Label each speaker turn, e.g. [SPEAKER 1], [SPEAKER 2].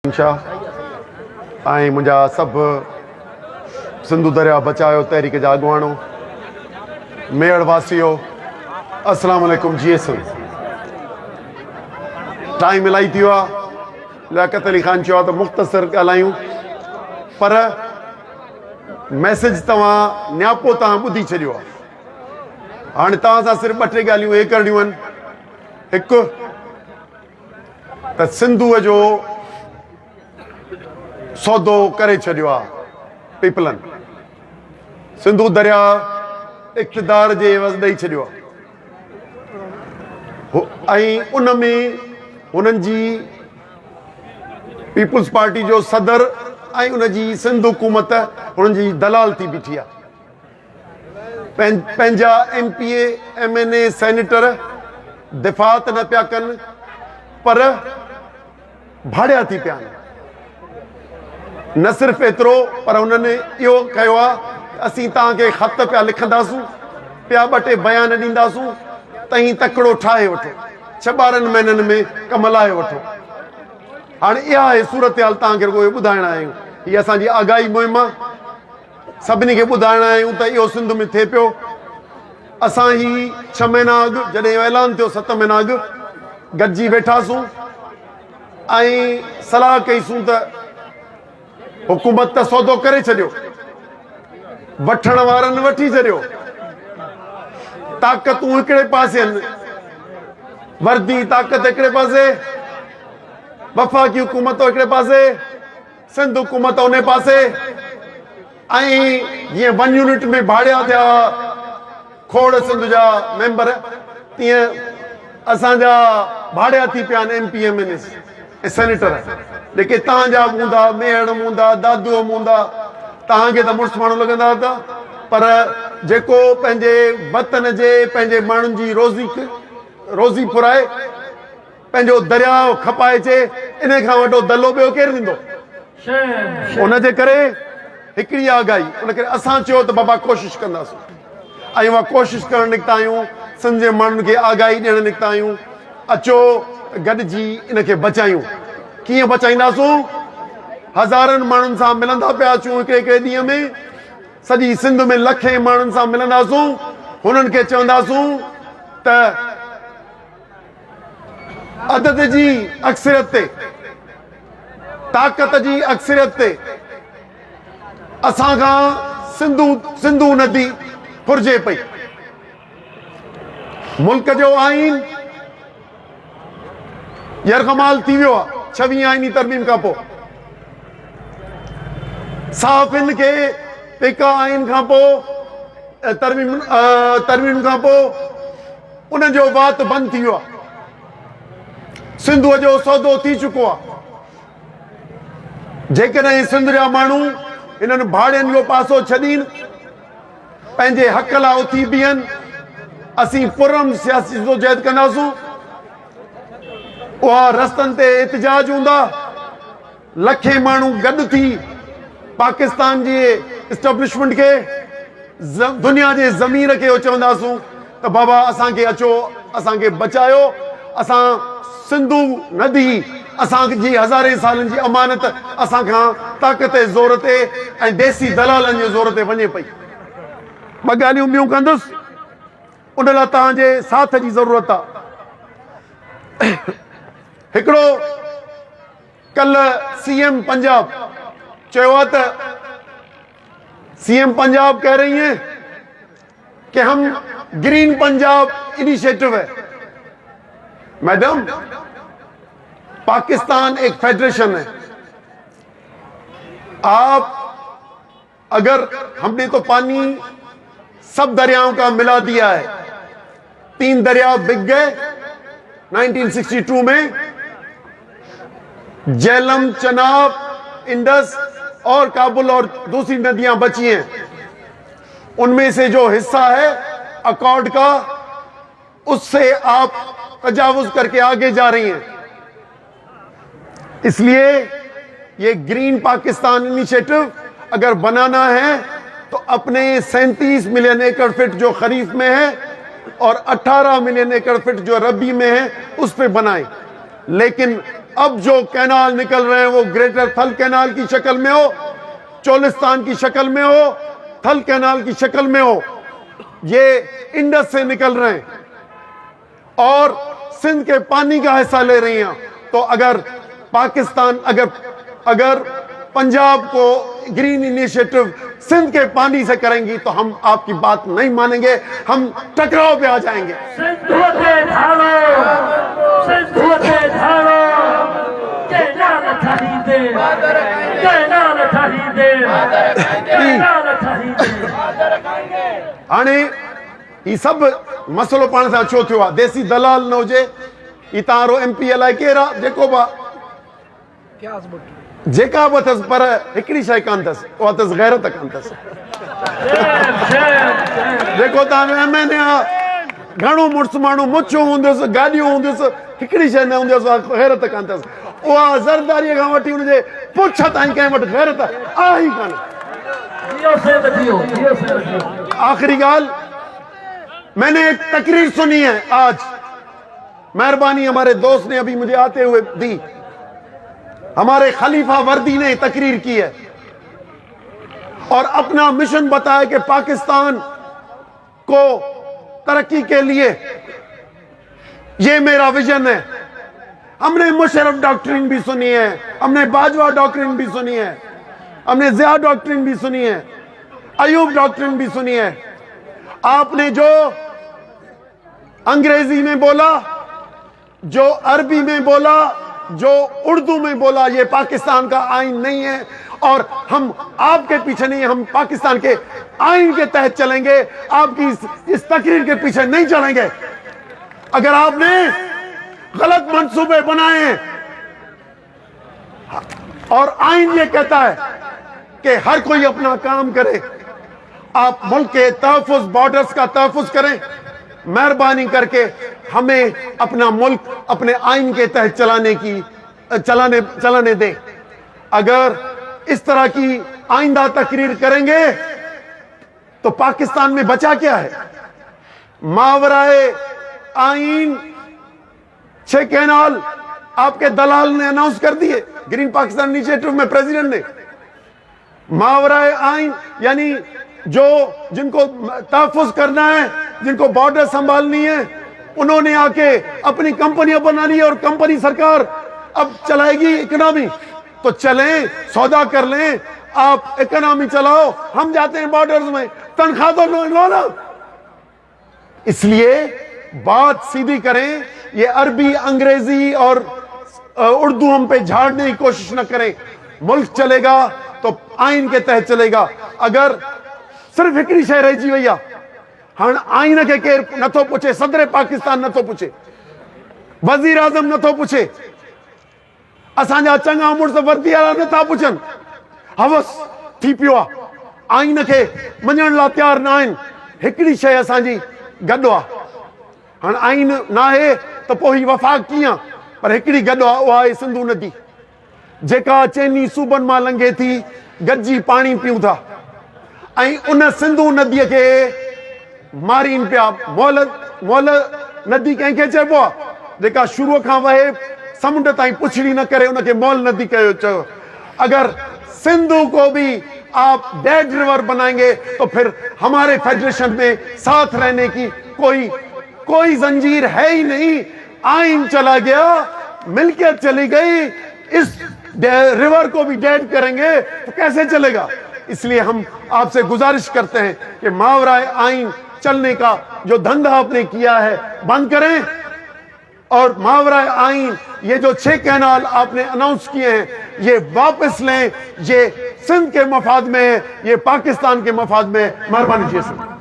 [SPEAKER 1] ऐं मुंहिंजा सभु सिंधु दरिया बचायो तहरीक जा अॻुवाणो मेड़ वासियो अस्सलाम वालेकुम। जी टाइम इलाही थी वियो आहे। लियाकत अली ख़ान चयो आहे त मुख़्तसर ॻाल्हायूं, पर मैसेज तव्हां नियापो तव्हां ॿुधी छॾियो आहे। हाणे तव्हां सां सिर्फ़ु ॿ टे ॻाल्हियूं हे करणियूं आहिनि। हिकु त सिंधूअ जो सौदो करे छॾियो आहे पीपलनि, सिंधु दरिया इक़्तिदार जे एवज़ ॾेई छॾियो आहे ऐं उन में हुननि जी पीपुल्स पार्टी जो सदर ऐं उन जी सिंध हुकूमत हुननि जी दलाल थी बीठी आहे। पंहिंजा MPA MNA सेनेटर दिफ़ा त न पिया कनि, पर भाड़िया थी पिया आहिनि। न सिर्फ़ु एतिरो, पर हुननि इहो कयो आहे असीं तव्हांखे ख़त पिया लिखंदासूं, पिया ॿ टे बयान ॾींदासूं, तई तकिड़ो ठाहे वठो, 6-12 महीननि में कम लाहे वठो। हाणे इहा आहे सूरत हाल, तव्हांखे रुॻो ॿुधाइणा आहियूं। हीअ असांजी आगाही मुहिम आहे, सभिनी खे ॿुधाइणा आहियूं त इहो सिंध में थिए पियो। असां ही 6 महीना अॻु जॾहिं ऐलान थियो, 7 महीना अॻु गॾिजी वेठासूं ऐं सलाह कईसूं त हुकूमत त सौदो करे छॾियो, वठण वारनि वठी छॾियो, ताक़तूं हिकिड़े पासे आहिनि, वर्दी ताक़त हिकिड़े पासे, वफ़ाक़ी हुकूमत हिकिड़े पासे, सिंध हुकूमत उन पासे, ऐं जीअं 1 यूनिट में भाड़िया थिया खोड़ सिंध जा मेंबर, तीअं असांजा भाड़िया थी पिया आहिनि MP MNA ऐं सेनेटर, जेके तव्हांजा बि हूंदा, मेड़ हूंदा, दादू हूंदा, तव्हांखे त मुड़ुसु माण्हू लॻंदा हुआ, पर जेको पंहिंजे वतन जे पंहिंजे माण्हुनि जी रोज़ी फुराए, पंहिंजो दरिया खपाए अचे, इन खां वॾो दलो ॿियो केरु ॾींदो? उनजे करे हिकिड़ी आगाही, उन करे असां चयो त बाबा कोशिशि कंदासीं, ऐं उहा कोशिशि करणु निकिता आहियूं। सिंध जे माण्हुनि खे आगाही ॾियणु निकिता आहियूं। अचो गॾिजी इनखे बचायूं। कीअं बचाईंदासूं? हज़ारनि माण्हुनि सां मिलंदा पिया अचूं हिकिड़े हिकिड़े ॾींहं में, सॼी सिंध में लखे माण्हुनि सां मिलंदासूं, हुननि खे चवंदासूं त अदद जी अक्सरियत ते, ताक़त जी अक्सरियत ते असां खां सिंधू नदी फुरिजे पई। मुल्क जो आईन यरगमाल थी वियो आहे 26 आईनी तरमीम खां पोइ। साफ़िन खे पेका आइन खां पोइ तरमीम खां पोइ उन जो वात बंदि थी वियो आहे। सिंधूअ जो सौदो थी चुको आहे। जेकॾहिं सिंध जा माण्हू हिननि भाड़ियुनि जो पासो छॾीनि, पंहिंजे हक़ लाइ उथी बीहनि, असीं पुरम सियासी जदोजहद कंदासूं। उहा रस्तनि ते एहतिजाज हूंदा, लखे माण्हू गॾु थी पाकिस्तान जे इस्टेब्लिशमेंट खे, दुनिया जे ज़मीर खे चवंदासूं त बाबा असांखे अचो, असांखे बचायो। असां सिंधू नदी असांजी हज़ारे सालनि जी अमानत असां खां ताक़त जे ज़ोर ते ऐं देसी दलालनि जे ज़ोर ते वञे पई। ॿ ॻाल्हियूं ॿियूं कंदुसि, उन लाइ तव्हांजे साथ जी ज़रूरत आहे। हिकिड़ो कल्ह CM पंजाब चयो आहे त CM पंजाब कह रही हैं कि हम ग्रीन पंजाब इनिशिएटिव है। मैडम, पाकिस्तान एक फेडरेशन है। आप अगर हमने तो पानी सब दरियाओं का मिला दिया है, 3 दरिया बिक गए 1962 में, झेलम, चनाब, इंडस और काबुल और दूसरी नदियां बची हैं। उनमें से जो हिस्सा है अकॉर्ड का, उससे आप तजावुज करके आगे जा रही हैं। इसलिए ये ग्रीन पाकिस्तान इनिशिएटिव अगर बनाना है तो अपने 37 मिलियन एकड़ फीट जो खरीफ में है और 18 मिलियन एकड़ फीट जो रबी में है उस पे बनाएं। लेकिन اب جو کینال نکل رہے ہیں وہ گریٹر تھل کینال کی شکل میں ہو، چولستان کی شکل میں ہو، تھل کینال کی شکل میں ہو، یہ انڈس سے نکل رہے ہیں اور سندھ کے پانی کا حصہ لے رہی ہیں. تو اگر پاکستان اگر پنجاب کو گرین انیشیٹو سندھ کے پانی سے کریں گی تو ہم آپ کی بات نہیں مانیں گے، ہم ٹکراؤ پہ آ جائیں گے. हाणे ही सभु मसलो पाण सां छो थियो आहे? देसी दलाल न हुजे, ही तव्हां MP अलाए केरु आहे, जेको बि जेका बि अथसि, पर हिकिड़ी शइ कान अथसि, उहा अथसि गैरत कान अथसि. जेको तव्हां MNA आहे, घणो मुड़ुसु माण्हू मुछूं हूंदुसि, गाॾियूं हूंदुसि, हिकिड़ी शइ न हूंदुसि, उहा गैरत कान अथसि. उहा ज़रदारीअ खां वठी हुनजे पुछ ताईं कंहिं वटि गैरत आहे ई कान. आखिरी गाल, मैंने एक तकरीर सुनी है आज, मेहरबानी हमारे दोस्त ने अभी मुझे आते हुए दी, हमारे खलीफा वर्दी ने तकरीर की है और अपना मिशन बताया कि पाकिस्तान को तरक्की के लिए ये मेरा विजन है. हमने मुशर्रफ डॉक्ट्रिन भी सुनी है, हमने बाजवा डॉक्ट्रिन भी सुनी है, हमने ज़िया डॉक्ट्रिन भी सुनी है, अयूब डॉक्ट्रिन भी सुनी है. आपने जो अंग्रेजी में बोला, जो अरबी में बोला, जो उर्दू में बोला, ये पाकिस्तान का आइन नहीं है और हम आपके पीछे नहीं, हम पाकिस्तान के आइन के तहत चलेंगे, आपकी इस तकरीर के पीछे नहीं चलेंगे. अगर आपने गलत मंसूबे बनाए हैं और आइन ये कहता है कि हर कोई अपना काम करे, आप मुल्क के तहफ़्फ़ुज़, बॉर्डर्स का तहफ़्फ़ुज़ करें, मेहरबानी करके हमें अपना मुल्क अपने आइन के तहत चलाने दें. अगर इस तरह की आइंदा तकरीर करेंगे तो पाकिस्तान में बचा क्या है? मावराए आइन 6 कैनाल आपके दलाल ने अनाउंस कर दिए, ग्रीन पाकिस्तान इनिशिएटिव में प्रेसिडेंट ने. मावराए आइन यानी जिनको तहफ़्फ़ुज़ करना है, जिनको बॉर्डर संभालनी है, उन्होंने आके अपनी कंपनियां बना ली और कंपनी सरकार अब चलाएगी इकोनॉमी. तो चलें, सौदा कर लें, आप इकोनॉमी चलाओ, हम जाते हैं बॉर्डर्स में, तनख्वाह तो लो ना. इसलिए बात सीधी करें, ये अरबी, अंग्रेजी और उर्दू हम पे झाड़ने की कोशिश न करें. मुल्क चलेगा तो आइन के तहत चलेगा. अगर सिर्फ हिकिड़ी शइ रहिजी वई आहे, हाणे आइन खे केरु नथो पुछे, सदर पाकिस्तान नथो पुछे, वज़ीर आज़म नथो पुछे, असांजा चङा मुड़ुस वर्दी वारा नथा पुछनि. हवस थी पियो आहे, आइन खे मञण लाइ तयारु न आहिनि. हिकिड़ी शइ असांजी गॾु आहे, हाणे आइन न आहे त पोइ ही वफ़ाक़ कीअं, पर हिकिड़ी गॾु आहे, उहा आहे सिंधु नदी, जेका चइनी सूबनि मां लंघे थी, गॾिजी पाणी पीऊं था. ऐं उन सिंधु नदीअ खे मारीनि पिया. मोल नदी कंहिंखे चइबो आहे? जेका शुरूअ खां वहे समुंड ताईं पुछड़ी न करे, उनखे मोल नदी चयो. अगर सिंधु को भी आप डेड रिवर बनाएंगे तो फिर हमारे फेडरेशन में साथ रहने की कोई जंजीर है ही नहीं. आइन चला गया, मिल्कियत चली गई, इस रिवर को भी डेड करेंगे तो कैसे चलेगा? इसलिए हम आपसे गुजारिश करते हैं कि मावराए आइन चलने का जो धंधा आपने किया है बंद करें और मावराए आइन ये जो 6 कैनाल आपने अनाउंस किए हैं ये वापस लें. ये सिंध के मफाद में है, ये पाकिस्तान के मफाद में है. मेहरबानी कीजिए.